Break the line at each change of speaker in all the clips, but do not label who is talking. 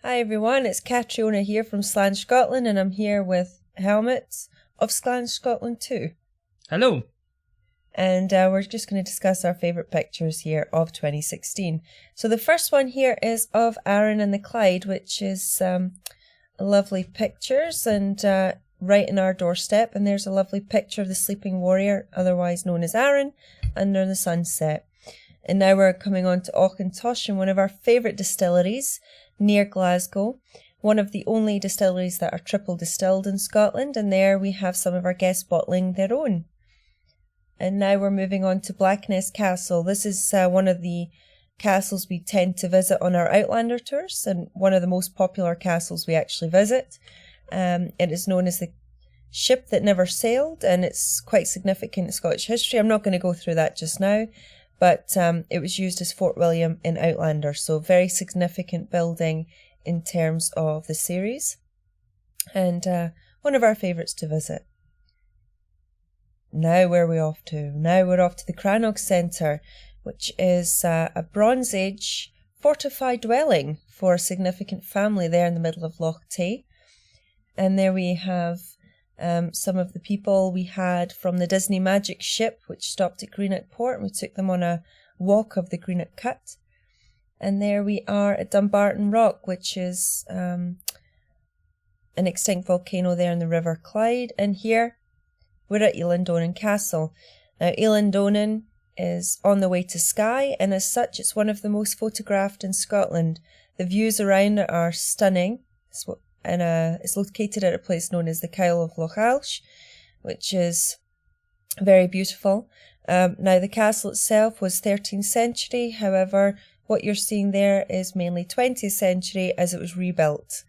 Hi everyone, it's Catriona here from Slainte Scotland, and I'm here with Helmets of Slainte Scotland too.
Hello.
And we're just going to discuss our favourite pictures here of 2016. So the first one here is of Arran the Clyde, which is lovely pictures and right in our doorstep. And there's a lovely picture of the sleeping warrior, otherwise known as Arran, under the sunset. And now we're coming on to Auchentoshan, one of our favourite distilleries near Glasgow. One of the only distilleries that are triple distilled in Scotland, and there we have some of our guests bottling their own. And now we're moving on to Blackness Castle. This is one of the castles we tend to visit on our Outlander tours, and one of the most popular castles we actually visit. It is known as the ship that never sailed, and it's quite significant in Scottish history. I'm not going to go through that just now, but it was used as Fort William in Outlander, so very significant building in terms of the series, and one of our favourites to visit. Now where are we off to? Now we're off to the Crannog Centre, which is a Bronze Age fortified dwelling for a significant family there in the middle of Loch Awe. And there we have some of the people we had from the Disney Magic ship, which stopped at Greenock Port, and we took them on a walk of the Greenock Cut. And there we are at Dumbarton Rock, which is an extinct volcano there in the River Clyde. And here we're at Eilean Donan Castle. Now, Eilean Donan is on the way to Skye, and as such, it's one of the most photographed in Scotland. The views around it are stunning. It's located at a place known as the Kyle of Loch Awe, which is very beautiful. Now, the castle itself was 13th century. However, what you're seeing there is mainly 20th century as it was rebuilt.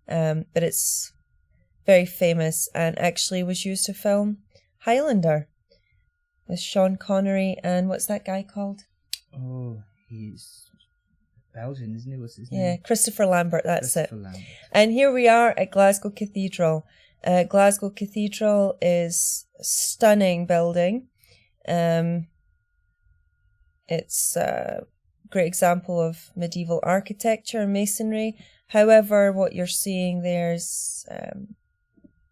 But it's very famous and actually was used to film Highlander with Sean Connery and what's that guy called?
Oh, he's Belgian, isn't he? What's his
name?
Yeah,
Christopher Lambert, that's
Christopher
it.
Lambert. And
And here we are at Glasgow Cathedral. Glasgow Cathedral is a stunning building. It's a great example of medieval architecture and masonry. However, what you're seeing there is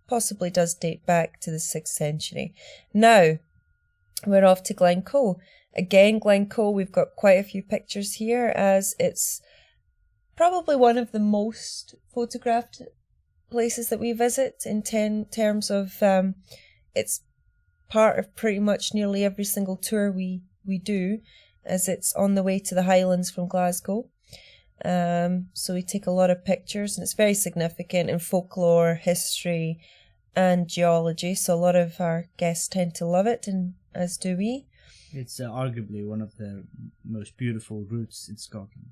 possibly does date back to the 6th century. Now, we're off to Glencoe. Again, Glencoe, we've got quite a few pictures here, as it's probably one of the most photographed places that we visit in terms of it's part of pretty much nearly every single tour we do, as it's on the way to the Highlands from Glasgow. So we take a lot of pictures, and it's very significant in folklore, history and geology, so a lot of our guests tend to love it, and as do we.
It's arguably one of the most beautiful routes in Scotland.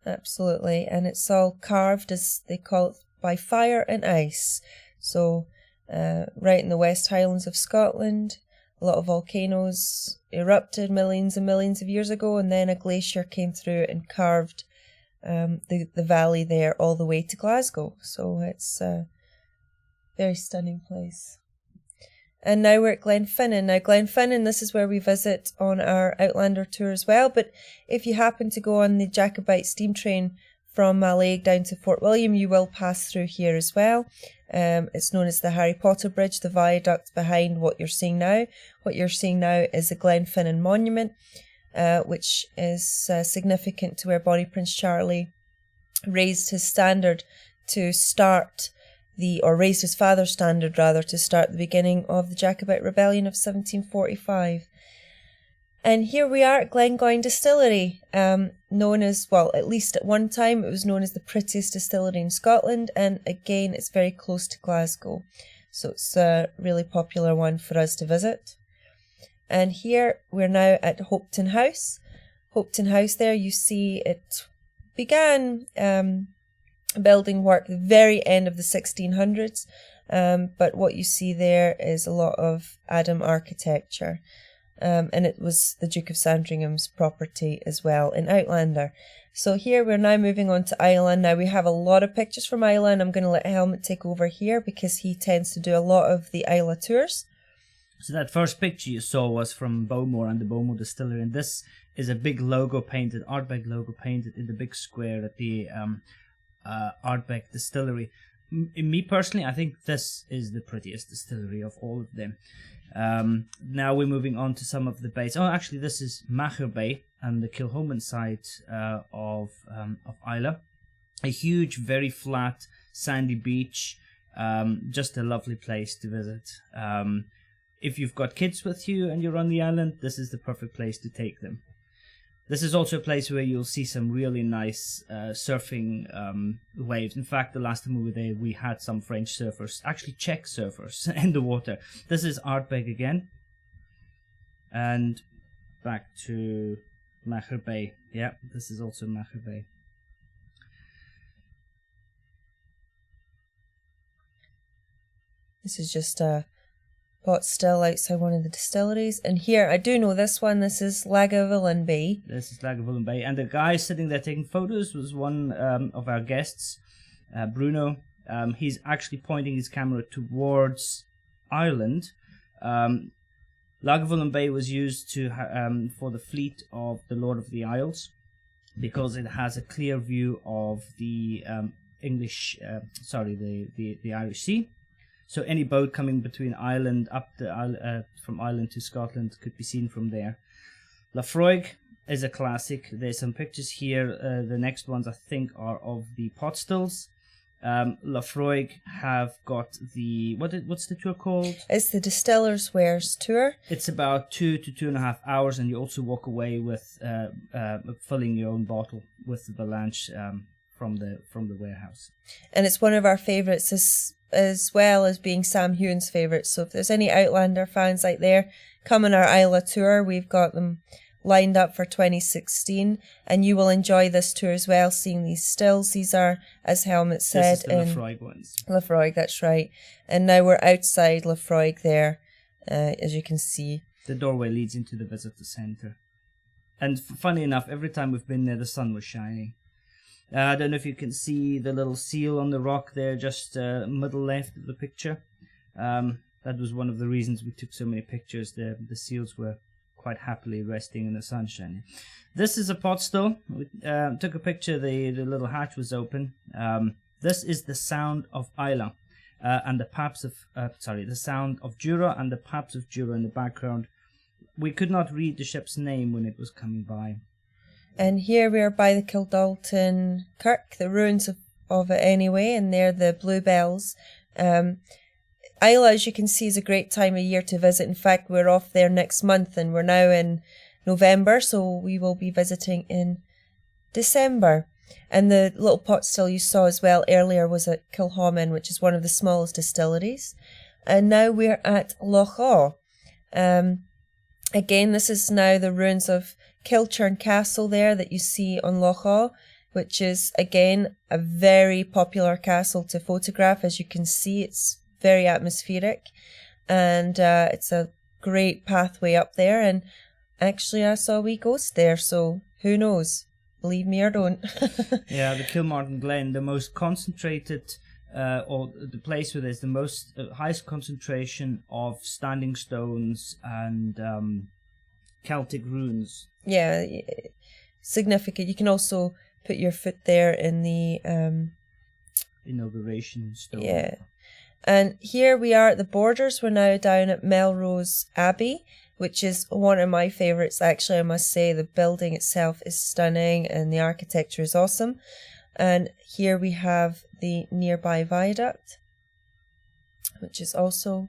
Absolutely, and it's all carved, as they call it, by fire and ice. So right in the West Highlands of Scotland, a lot of volcanoes erupted millions and millions of years ago, and then a glacier came through and carved the valley there all the way to Glasgow. So it's a very stunning place. And now we're at Glenfinnan. Now, Glenfinnan, this is where we visit on our Outlander tour as well. But if you happen to go on the Jacobite steam train from Mallaig down to Fort William, you will pass through here as well. It's known as the Harry Potter Bridge, the viaduct behind what you're seeing now. What you're seeing now is the Glenfinnan Monument, which is significant to where Bonnie Prince Charlie raised his standard to start raised his father's standard rather, to start the beginning of the Jacobite Rebellion of 1745. And here we are at Glencoe Distillery, known as, well, at least at one time, it was known as the prettiest distillery in Scotland, and again, it's very close to Glasgow. So it's a really popular one for us to visit. And here we're now at Hopetoun House. Hopetoun House there, you see it began building work at the very end of the 1600s, but what you see there is a lot of Adam architecture, and it was the Duke of Sandringham's property as well in Outlander. So here we're now moving on to Eilean. Now we have a lot of pictures from Eilean. I'm going to let Helmut take over here because he tends to do a lot of the Islay tours.
So that first picture you saw was from Bowmore and the Bowmore Distillery, and this is a big logo painted, Ardbeg logo painted in the big square at the Ardbeg distillery. Me personally, I think this is the prettiest distillery of all of them. Now we're moving on to some of the bays. Oh, actually, this is Macher Bay and the Kilhoman side of Islay. A huge, very flat, sandy beach. Just a lovely place to visit. If you've got kids with you and you're on the island, this is the perfect place to take them. This is also a place where you'll see some really nice surfing waves. In fact, the last time we were there, we had some French surfers, actually Czech surfers, in the water. This is Ardbeg again. And back to Macher Bay. Yeah, this is also Macher Bay.
This is just a pot still outside one of the distilleries. And here, I do know this one, this is Lagavulin Bay.
This is Lagavulin Bay. And the guy sitting there taking photos was one of our guests, Bruno. He's actually pointing his camera towards Ireland. Lagavulin Bay was used to for the fleet of the Lord of the Isles because it has a clear view of the the Irish Sea. So any boat coming between Ireland from Ireland to Scotland could be seen from there. Laphroaig is a classic. There's some pictures here. The next ones I think are of the pot stills. Laphroaig have got the what's the tour called?
It's the Distillers Wares tour.
It's about 2 to 2.5 hours, and you also walk away with filling your own bottle with the lunch from the warehouse. And
it's one of our favourites as well as being Sam Hewen's favourite. So if there's any Outlander fans out there, come on our Islay tour. We've got them lined up for 2016, and you will enjoy this tour as well, seeing these stills. These are, as Helmut said,
this is the Laphroaig ones.
Laphroaig, that's right. And now we're outside Laphroaig there, as you can see.
The doorway leads into the visitor centre. And funny enough, every time we've been there, the sun was shining. I don't know if you can see the little seal on the rock there, just middle left of the picture. That was one of the reasons we took so many pictures. The seals were quite happily resting in the sunshine. This is a pot still. We took a picture. The little hatch was open. This is the sound of Islay and the paps of the sound of Jura and the paps of Jura in the background. We could not read the ship's name when it was coming by.
And here we are by the Kildalton Kirk, the ruins of it anyway, and there the bluebells. Islay, as you can see, is a great time of year to visit. In fact, we're off there next month, and we're now in November, so we will be visiting in December. And the little pot still you saw as well earlier was at Kilhoman, which is one of the smallest distilleries. And now we're at Loch Awe. Again, this is now the ruins of Kilmartin Castle there that you see on Loch Awe, which is, again, a very popular castle to photograph. As you can see, it's very atmospheric, and it's a great pathway up there. And actually, I saw a wee ghost there, so who knows? Believe me or don't.
Yeah, the Kilmartin Glen, the most concentrated, or the place where there's the most highest concentration of standing stones and Celtic ruins.
Yeah, significant. You can also put your foot there in the
inauguration stone.
Yeah. And here we are at the borders. We're now down at Melrose Abbey, which is one of my favourites, actually, I must say. The building itself is stunning and the architecture is awesome. And here we have the nearby viaduct, which is also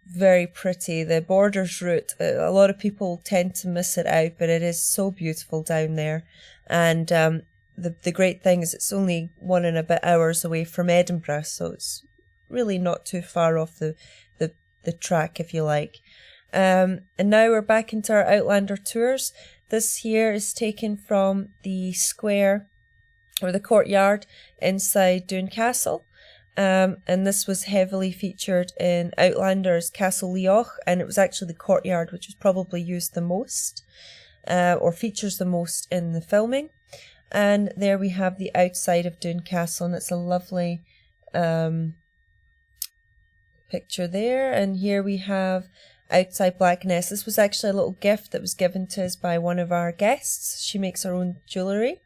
very pretty. The borders route, a lot of people tend to miss it out, but it is so beautiful down there. And the great thing is it's only 1 and a bit hours away from Edinburgh, so it's really not too far off the track, if you like. And now we're back into our Outlander tours. This here is taken from the square or the courtyard inside Doon Castle. And this was heavily featured in Outlander's Castle Leoch, and it was actually the courtyard which was probably used the most, or features the most in the filming. And there we have the outside of Doon Castle, and it's a lovely picture there. And here we have outside Blackness. This was actually a little gift that was given to us by one of our guests. She makes her own jewellery.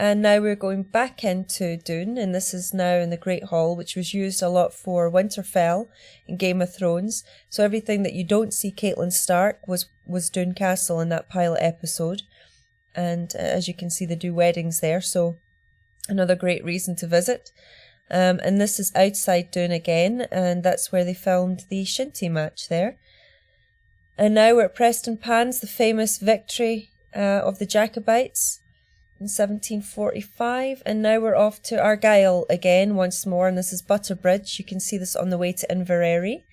And now we're going back into Doon, and this is now in the Great Hall, which was used a lot for Winterfell in Game of Thrones. So everything that you don't see Catelyn Stark was Doon Castle in that pilot episode. And as you can see, they do weddings there, so another great reason to visit. And this is outside Doon again, and that's where they filmed the shinty match there. And now we're at Prestonpans, the famous victory of the Jacobites in 1745, and now we're off to Argyll again once more, and this is Butterbridge. You can see this on the way to Inverary.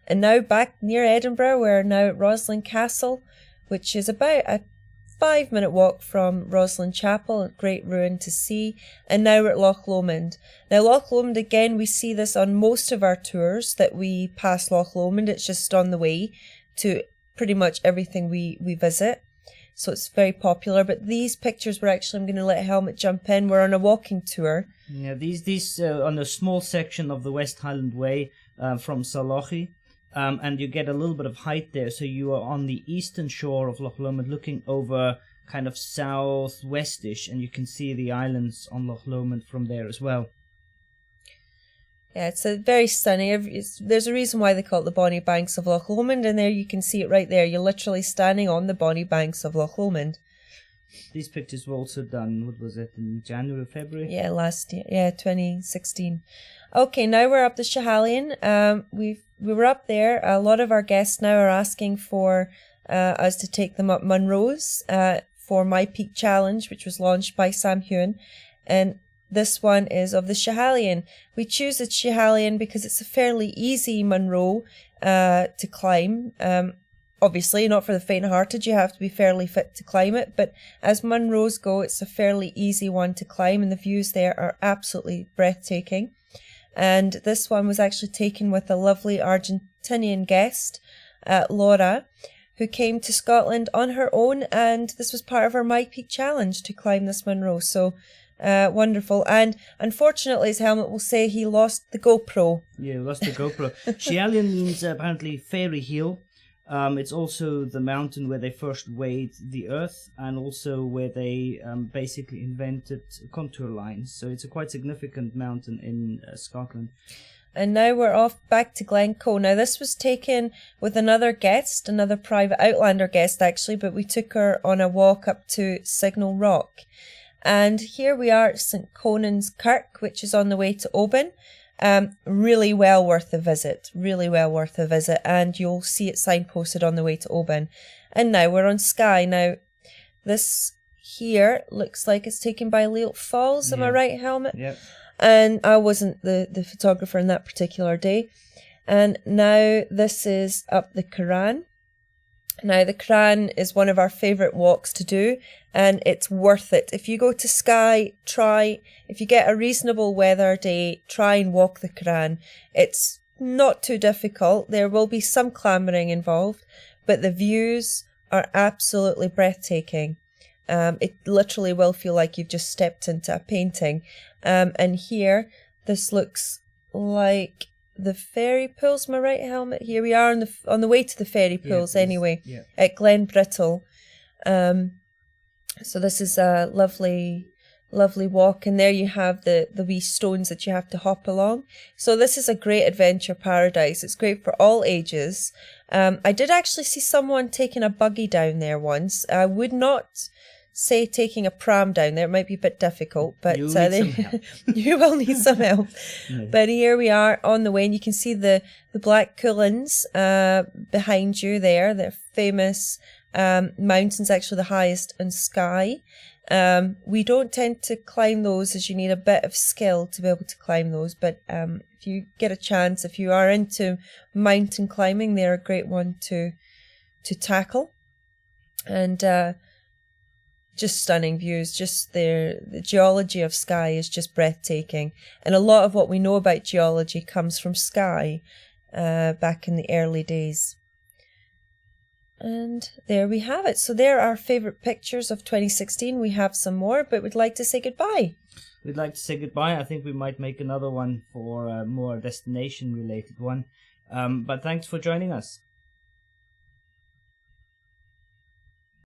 And now back near Edinburgh, we're now at Roslin Castle, which is about a 5-minute walk from Roslin Chapel, a great ruin to see. And now we're at Loch Lomond. Now Loch Lomond, again, we see this on most of our tours, that we pass Loch Lomond. It's just on the way to pretty much everything we visit. So it's very popular, but these pictures were actually, I'm going to let Helmut jump in, we're on a walking tour.
Yeah, these on a small section of the West Highland Way from Salochi, and you get a little bit of height there, so you are on the eastern shore of Loch Lomond looking over kind of southwestish, and you can see the islands on Loch Lomond from there as well.
Yeah, it's a very stunning. There's a reason why they call it the Bonny Banks of Loch Lomond, and there you can see it right there. You're literally standing on the Bonny Banks of Loch Lomond.
These pictures were also done, what was it, in January, February?
Yeah, last year. Yeah, 2016. Okay, now we're up the Schiehallion. We were up there. A lot of our guests now are asking for us to take them up Munro's for My Peak Challenge, which was launched by Sam Heughan. And this one is of the Schiehallion. We choose the Schiehallion because it's a fairly easy Munro to climb. Obviously, not for the faint-hearted, you have to be fairly fit to climb it, but as Munros go, it's a fairly easy one to climb, and the views there are absolutely breathtaking. And this one was actually taken with a lovely Argentinian guest, Laura, who came to Scotland on her own, and this was part of her My Peak Challenge to climb this Munro. So wonderful. And unfortunately, as Helmut will say, he lost the GoPro.
Yeah, lost the GoPro. Schiehallion means apparently fairy hill. It's also the mountain where they first weighed the earth, and also where they basically invented contour lines. So it's a quite significant mountain in Scotland.
And now we're off back to Glencoe. Now this was taken with another guest, another private Outlander guest actually, but we took her on a walk up to Signal Rock. And here we are at St Conan's Kirk, which is on the way to Oban. Really well worth a visit, and you'll see it signposted on the way to Oban. And now we're on Skye. Now this here looks like it's taken by Lealt Falls, am I right, Helmut?
Yep.
And I wasn't the photographer on that particular day. And now this is up the Coran. Now the Coran is one of our favourite walks to do, and it's worth it. If you go to Skye, if you get a reasonable weather day, try and walk the Coran. It's not too difficult. There will be some clambering involved, but the views are absolutely breathtaking. It literally will feel like you've just stepped into a painting. And here, this looks like the fairy pools, am I right, Helmut? Here we are on the way to the fairy pools anyway, at Glen Brittle. So this is a lovely walk, and there you have the wee stones that you have to hop along. So this is a great adventure paradise. It's great for all ages. I did actually see someone taking a buggy down there once. I would not say taking a pram down there. It might be a bit difficult, but
you
will need some help.
Yeah.
But here we are on the way, and you can see the Black Cuillins behind you there. They're famous mountains, actually the highest in Skye. We don't tend to climb those, as you need a bit of skill to be able to climb those, but if you get a chance, if you are into mountain climbing, they're a great one to tackle. And just stunning views. Just the geology of Skye is just breathtaking, and a lot of what we know about geology comes from Skye back in the early days. And there we have it. So there are our favourite pictures of 2016. We have some more, but we'd like to say goodbye.
We'd like to say goodbye. I think we might make another one for a more destination related one. But thanks for joining us.